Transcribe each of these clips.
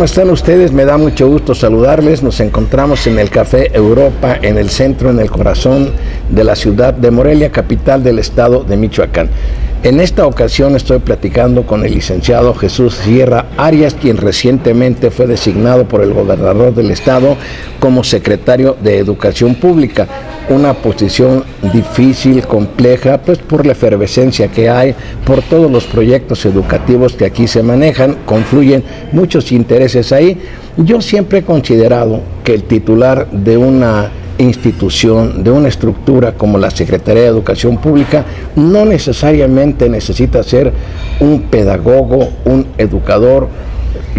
¿Cómo están ustedes? Me da mucho gusto saludarles. Nos encontramos en el Café Europa, en el centro, en el corazón de la ciudad de Morelia, capital del estado de Michoacán. En esta ocasión estoy platicando con el licenciado Jesús Sierra Arias, quien recientemente fue designado por el gobernador del estado como secretario de Educación Pública. Una posición difícil, compleja, pues por la efervescencia que hay, por todos los proyectos educativos que aquí se manejan, confluyen muchos intereses ahí. Yo siempre he considerado que el titular de una institución, de una estructura como la Secretaría de Educación Pública, no necesariamente necesita ser un pedagogo, un educador.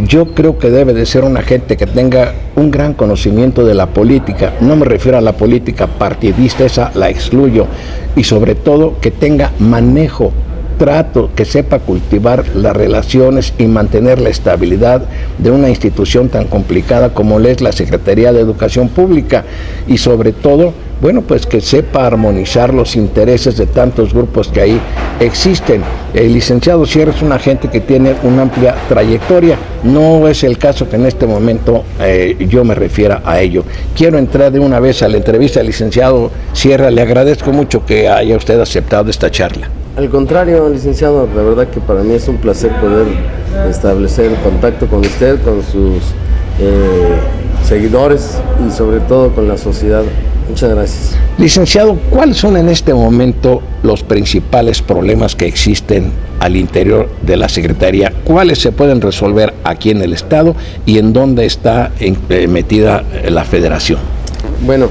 Yo creo que debe de ser una gente que tenga un gran conocimiento de la política. No me refiero a la política partidista, esa la excluyo, y sobre todo que tenga manejo, trato, que sepa cultivar las relaciones y mantener la estabilidad de una institución tan complicada como es la Secretaría de Educación Pública, y sobre todo, bueno, pues que sepa armonizar los intereses de tantos grupos que ahí existen. El licenciado Sierra es una gente que tiene una amplia trayectoria. No es el caso que en este momento yo me refiera a ello. Quiero entrar de una vez a la entrevista al licenciado Sierra. Le agradezco mucho que haya usted aceptado esta charla. Al contrario, licenciado, la verdad que para mí es un placer poder establecer contacto con usted, con sus seguidores y sobre todo con la sociedad. Muchas gracias. Licenciado, ¿cuáles son en este momento los principales problemas que existen al interior de la Secretaría? ¿Cuáles se pueden resolver aquí en el Estado y en dónde está metida la Federación? Bueno,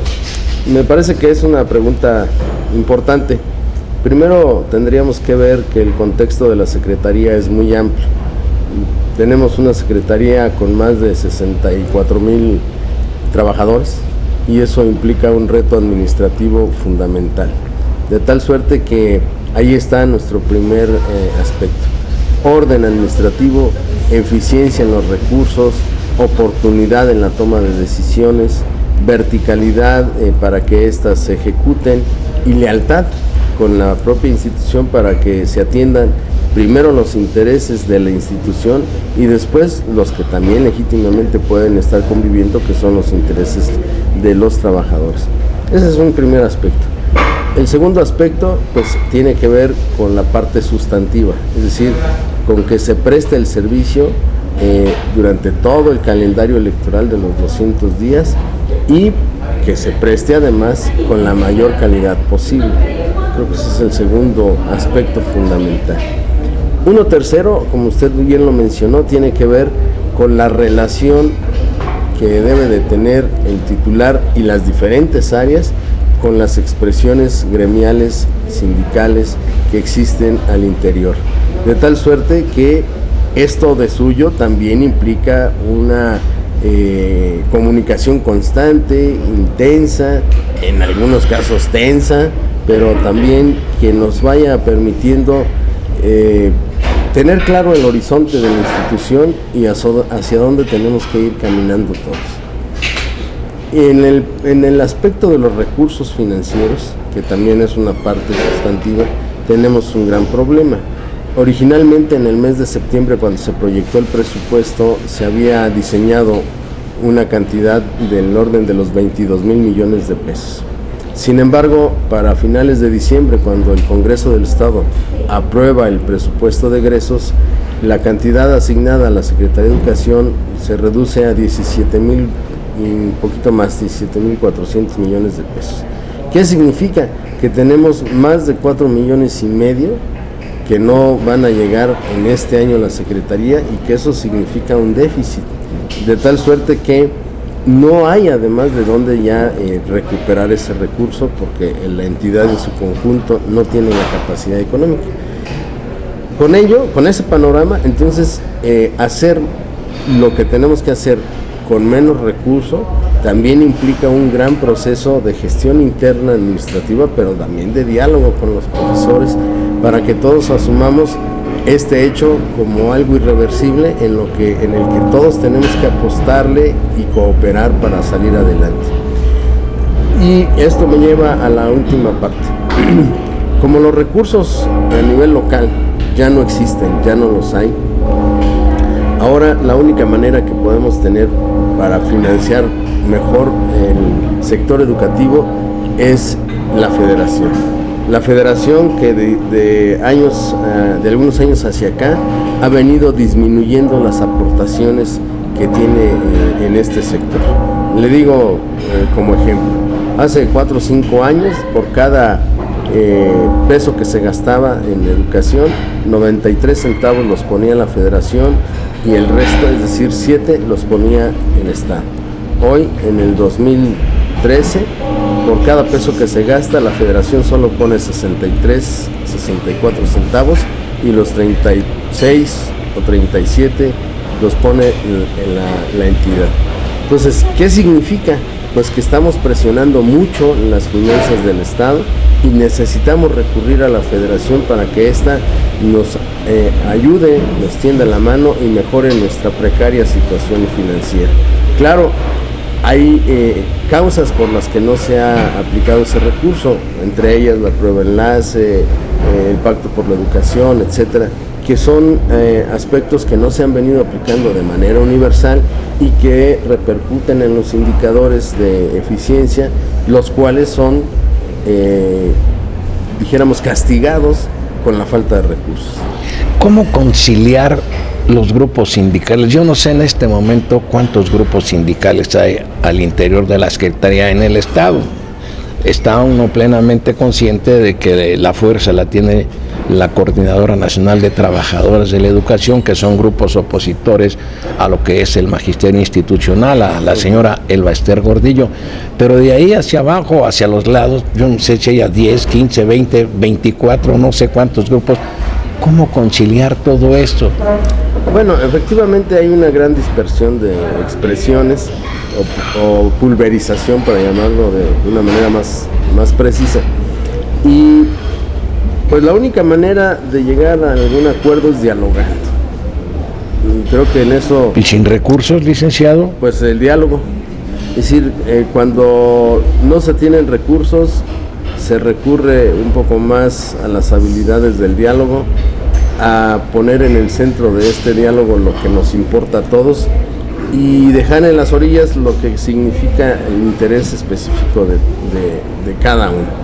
me parece que es una pregunta importante. Primero tendríamos que ver que el contexto de la Secretaría es muy amplio. Tenemos una Secretaría con más de 64,000 trabajadores y eso implica un reto administrativo fundamental. De tal suerte que ahí está nuestro primer aspecto. Orden administrativo, eficiencia en los recursos, oportunidad en la toma de decisiones, verticalidad para que éstas se ejecuten y lealtad con la propia institución para que se atiendan primero los intereses de la institución y después los que también legítimamente pueden estar conviviendo, que son los intereses de los trabajadores. Ese es un primer aspecto. El segundo aspecto pues tiene que ver con la parte sustantiva, es decir, con que se preste el servicio durante todo el calendario electoral de los 200 días y que se preste además con la mayor calidad posible. Creo que ese es el segundo aspecto fundamental. Uno tercero, como usted bien lo mencionó, tiene que ver con la relación que debe de tener el titular y las diferentes áreas con las expresiones gremiales, sindicales que existen al interior. De tal suerte que esto de suyo también implica una comunicación constante, intensa, en algunos casos tensa, pero también que nos vaya permitiendo tener claro el horizonte de la institución y hacia dónde tenemos que ir caminando todos. En el aspecto de los recursos financieros, que también es una parte sustantiva, tenemos un gran problema. Originalmente en el mes de septiembre, cuando se proyectó el presupuesto, se había diseñado una cantidad del orden de los 22,000 millones de pesos. Sin embargo, para finales de diciembre, cuando el Congreso del Estado aprueba el presupuesto de egresos, la cantidad asignada a la Secretaría de Educación se reduce a 17,000 y un poquito más, 17,400 millones de pesos. ¿Qué significa? Que tenemos más de 4,5 millones que no van a llegar en este año a la Secretaría y que eso significa un déficit, de tal suerte que no hay además de dónde ya recuperar ese recurso porque la entidad en su conjunto no tiene la capacidad económica. Con ello, con ese panorama, entonces hacer lo que tenemos que hacer con menos recursos también implica un gran proceso de gestión interna administrativa, pero también de diálogo con los profesores para que todos asumamos este hecho como algo irreversible en el que todos tenemos que apostarle y cooperar para salir adelante. Y esto me lleva a la última parte. Como los recursos a nivel local ya no existen, ya no los hay, Ahora la única manera que podemos tener para financiar mejor el sector educativo es la federación. La federación que de algunos años hacia acá ha venido disminuyendo las aportaciones que tiene en este sector. Le digo como ejemplo, hace 4 o 5 años por cada peso que se gastaba en educación, 93 centavos los ponía la federación y el resto, es decir, 7 los ponía el Estado. Hoy, en el 2013, por cada peso que se gasta, la federación solo pone 63, 64 centavos y los 36 o 37 los pone la entidad. Entonces, ¿qué significa? Pues que estamos presionando mucho las finanzas del Estado y necesitamos recurrir a la federación para que ésta nos ayude, nos tienda la mano y mejore nuestra precaria situación financiera. Claro, hay causas por las que no se ha aplicado ese recurso, entre ellas la prueba enlace, el pacto por la educación, etcétera, que son aspectos que no se han venido aplicando de manera universal y que repercuten en los indicadores de eficiencia, los cuales son, dijéramos, castigados con la falta de recursos. ¿Cómo conciliar los grupos sindicales? Yo no sé en este momento cuántos grupos sindicales hay al interior de la Secretaría en el Estado. Está uno plenamente consciente de que la fuerza la tiene la Coordinadora Nacional de Trabajadores de la Educación, que son grupos opositores a lo que es el magisterio institucional, a la señora Elba Ester Gordillo, pero de ahí hacia abajo, hacia los lados, yo no sé si haya 10, 15, 20, 24, no sé cuántos grupos. ¿Cómo conciliar todo esto? Bueno, efectivamente hay una gran dispersión de expresiones o pulverización, para llamarlo de una manera más precisa. Y pues la única manera de llegar a algún acuerdo es dialogando. Y creo que en eso... ¿Y sin recursos, licenciado? Pues el diálogo. Es decir, cuando no se tienen recursos, se recurre un poco más a las habilidades del diálogo, a poner en el centro de este diálogo lo que nos importa a todos y dejar en las orillas lo que significa el interés específico de cada uno.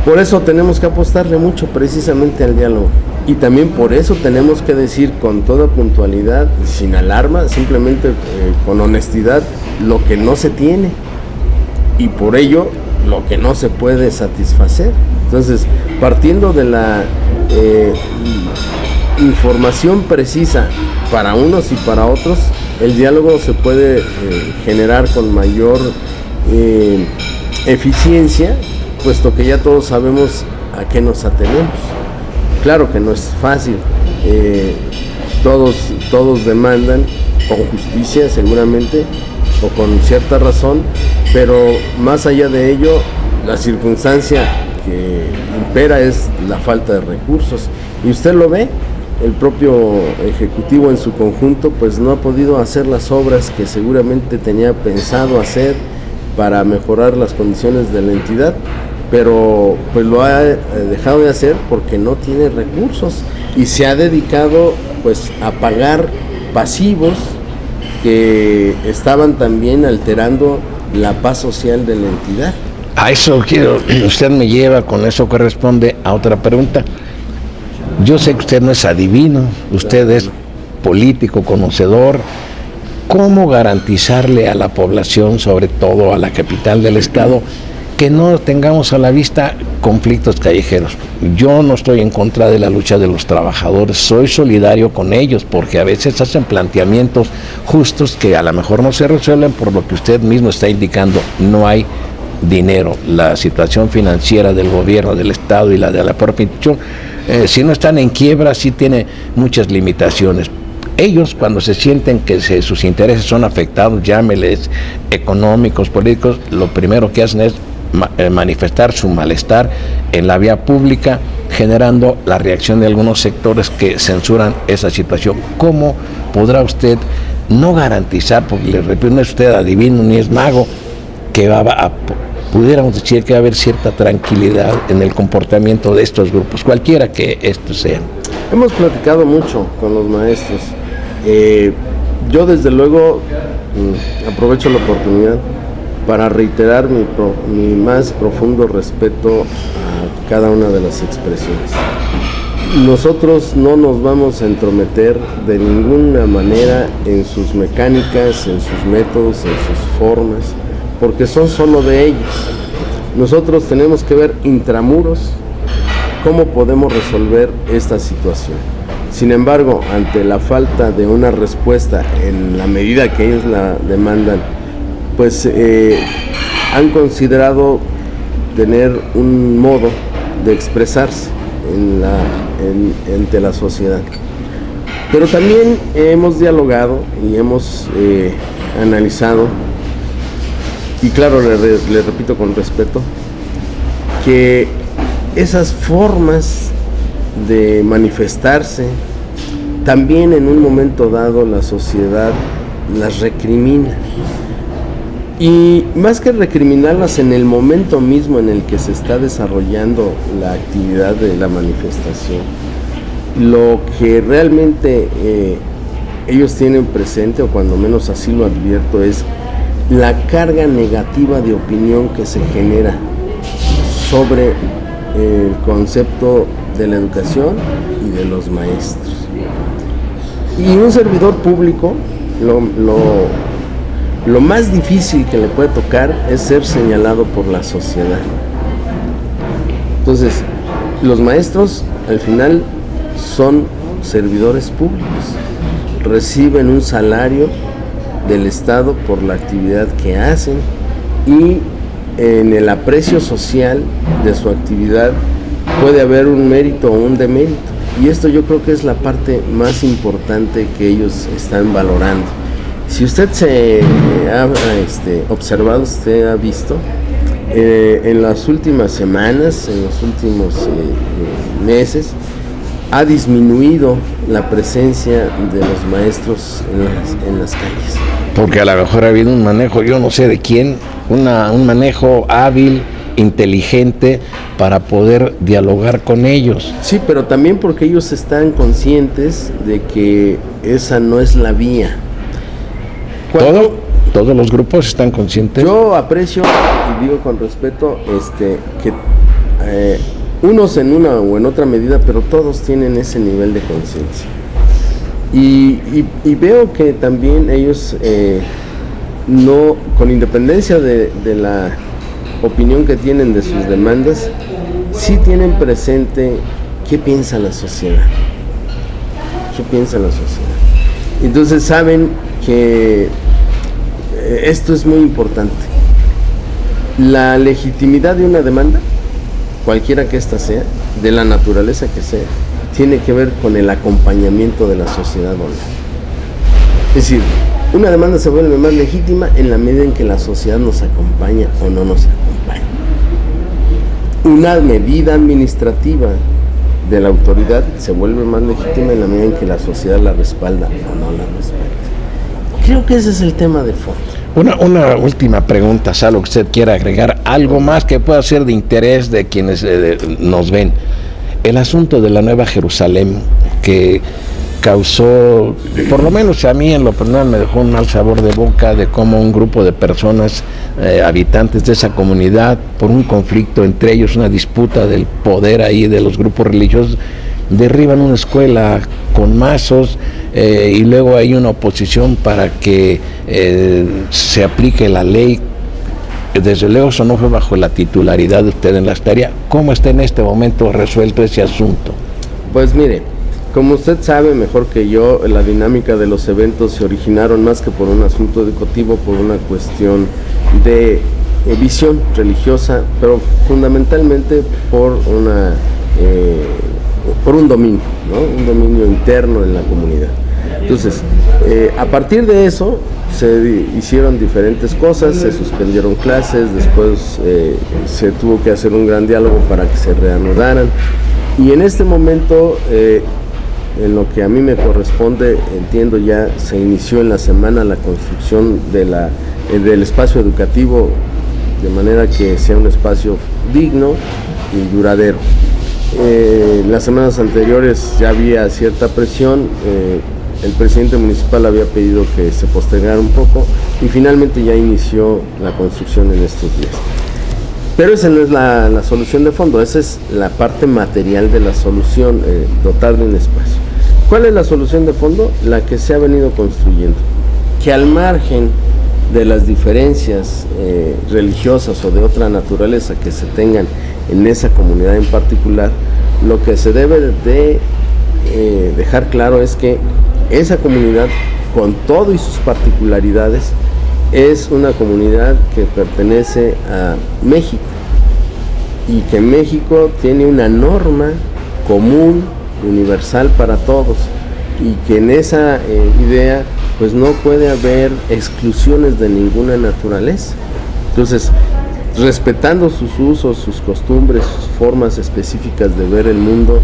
Por eso tenemos que apostarle mucho precisamente al diálogo y también por eso tenemos que decir con toda puntualidad, sin alarma, simplemente con honestidad, lo que no se tiene y por ello lo que no se puede satisfacer. Entonces, partiendo de la información precisa para unos y para otros, el diálogo se puede generar con mayor eficiencia, puesto que ya todos sabemos a qué nos atenemos. Claro que no es fácil, todos demandan con justicia seguramente o con cierta razón, pero más allá de ello, la circunstancia que impera es la falta de recursos. Y usted lo ve, el propio Ejecutivo en su conjunto pues no ha podido hacer las obras que seguramente tenía pensado hacer para mejorar las condiciones de la entidad, pero pues lo ha dejado de hacer porque no tiene recursos y se ha dedicado pues a pagar pasivos que estaban también alterando la paz social de la entidad. A eso quiero, usted me lleva, con eso corresponde a otra pregunta. Yo sé que usted no es adivino, usted es político, conocedor. ¿Cómo garantizarle a la población, sobre todo a la capital del estado, que no tengamos a la vista conflictos callejeros? Yo no estoy en contra de la lucha de los trabajadores, soy solidario con ellos porque a veces hacen planteamientos justos que a lo mejor no se resuelven por lo que usted mismo está indicando, no hay dinero. La situación financiera del gobierno, del estado y la de la propia institución, si no están en quiebra, sí tiene muchas limitaciones. Ellos, cuando se sienten que sus intereses son afectados, llámeles económicos, políticos, lo primero que hacen es manifestar su malestar en la vía pública, generando la reacción de algunos sectores que censuran esa situación. ¿Cómo podrá usted no garantizar, porque le repito, no es usted adivino ni es mago, que pudiéramos decir que va a haber cierta tranquilidad en el comportamiento de estos grupos, cualquiera que estos sean? Hemos platicado mucho con los maestros Yo desde luego aprovecho la oportunidad para reiterar mi más profundo respeto a cada una de las expresiones. Nosotros no nos vamos a entrometer de ninguna manera en sus mecánicas, en sus métodos, en sus formas, porque son solo de ellos. Nosotros tenemos que ver intramuros cómo podemos resolver esta situación. Sin embargo, ante la falta de una respuesta en la medida que ellos la demandan, pues han considerado tener un modo de expresarse ante la sociedad. Pero también hemos dialogado y hemos analizado, y claro, le repito con respeto, que esas formas de manifestarse también en un momento dado la sociedad las recrimina. Y más que recriminarlas en el momento mismo en el que se está desarrollando la actividad de la manifestación, lo que realmente ellos tienen presente, o cuando menos así lo advierto, es la carga negativa de opinión que se genera sobre el concepto de la educación y de los maestros. Y un servidor público, lo más difícil que le puede tocar es ser señalado por la sociedad. Entonces, los maestros al final son servidores públicos, reciben un salario del Estado por la actividad que hacen, y en el aprecio social de su actividad puede haber un mérito o un demérito, y esto yo creo que es la parte más importante que ellos están valorando. Si usted se ha observado, usted ha visto en las últimas semanas, en los últimos meses, ha disminuido la presencia de los maestros en las calles. Porque a lo mejor ha habido un manejo, yo no sé de quién, un manejo hábil, inteligente, para poder dialogar con ellos. Sí, pero también porque ellos están conscientes de que esa no es la vía. ¿Todos los grupos están conscientes? Yo aprecio, y digo con respeto, que unos en una o en otra medida, pero todos tienen ese nivel de conciencia. Y veo que también ellos, no, con independencia de la opinión que tienen de sus demandas, sí tienen presente qué piensa la sociedad. ¿Qué piensa la sociedad? Entonces saben que esto es muy importante. La legitimidad de una demanda, cualquiera que ésta sea, de la naturaleza que sea, tiene que ver con el acompañamiento de la sociedad o no. Es decir, una demanda se vuelve más legítima en la medida en que la sociedad nos acompaña o no nos acompaña. Una medida administrativa de la autoridad se vuelve más legítima en la medida en que la sociedad la respalda o no la respalda. Creo que ese es el tema de fondo. Una última pregunta, Salo, que usted quiera agregar algo más que pueda ser de interés de quienes nos ven. El asunto de la Nueva Jerusalén, que causó, por lo menos a mí en lo personal me dejó un mal sabor de boca, de cómo un grupo de personas, habitantes de esa comunidad, por un conflicto entre ellos, una disputa del poder ahí de los grupos religiosos, derriban una escuela con mazos, y luego hay una oposición para que se aplique la ley. Desde luego eso no fue bajo la titularidad de usted en la tarea. ¿Cómo está en este momento resuelto ese asunto? Pues mire, como usted sabe mejor que yo, la dinámica de los eventos se originaron más que por un asunto educativo, por una cuestión de visión religiosa, pero fundamentalmente por un dominio, ¿no? Un dominio interno en la comunidad. Entonces, a partir de eso se hicieron diferentes cosas, se suspendieron clases, después se tuvo que hacer un gran diálogo para que se reanudaran, y en este momento, en lo que a mí me corresponde, entiendo ya se inició en la semana la construcción del espacio educativo, de manera que sea un espacio digno y duradero. Las semanas anteriores ya había cierta presión, el presidente municipal había pedido que se postergara un poco y finalmente ya inició la construcción en estos días. Pero esa no es la solución de fondo, esa es la parte material de la solución, dotar de un espacio. ¿Cuál es la solución de fondo? La que se ha venido construyendo, que al margen de las diferencias religiosas o de otra naturaleza que se tengan en esa comunidad en particular, lo que se debe de dejar claro es que esa comunidad, con todo y sus particularidades, es una comunidad que pertenece a México y que México tiene una norma común, universal para todos, y que en esa idea pues no puede haber exclusiones de ninguna naturaleza. Entonces, respetando sus usos, sus costumbres, sus formas específicas de ver el mundo,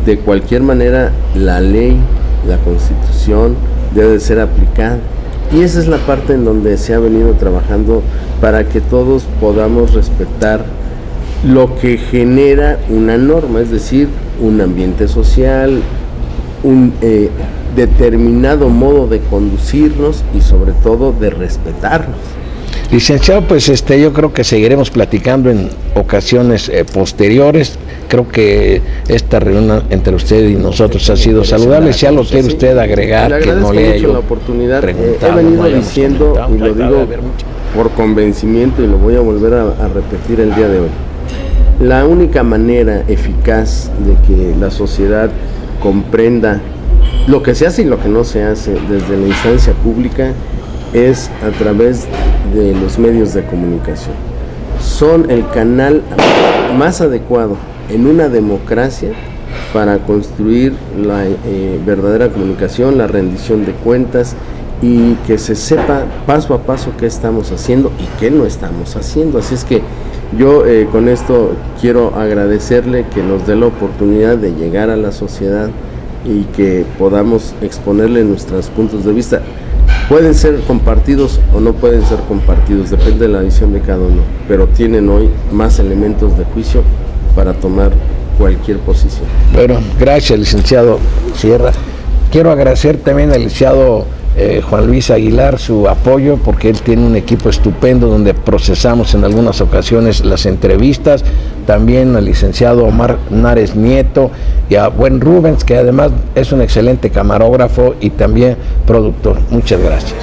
de cualquier manera la ley, la Constitución debe de ser aplicada. Y esa es la parte en donde se ha venido trabajando para que todos podamos respetar lo que genera una norma, es decir, un ambiente social, un determinado modo de conducirnos y sobre todo de respetarnos. Licenciado, pues yo creo que seguiremos platicando en ocasiones posteriores. Creo que esta reunión entre usted y nosotros ha sido saludable. Si algo quiere usted agregar, que no le haya yo la oportunidad. He venido diciendo, y lo digo por convencimiento y lo voy a volver a repetir el día de hoy, la única manera eficaz de que la sociedad comprenda lo que se hace y lo que no se hace desde la instancia pública es a través de los medios de comunicación. Son el canal más adecuado en una democracia para construir la verdadera comunicación, la rendición de cuentas y que se sepa paso a paso qué estamos haciendo y qué no estamos haciendo. Así es que yo con esto quiero agradecerle que nos dé la oportunidad de llegar a la sociedad y que podamos exponerle nuestros puntos de vista. Pueden ser compartidos o no pueden ser compartidos, depende de la visión de cada uno, pero tienen hoy más elementos de juicio para tomar cualquier posición. Bueno, gracias, licenciado Sierra. Quiero agradecer también al licenciado Juan Luis Aguilar su apoyo, porque él tiene un equipo estupendo donde procesamos en algunas ocasiones las entrevistas. También al licenciado Omar Nares Nieto y a buen Rubens, que además es un excelente camarógrafo y también productor. Muchas gracias.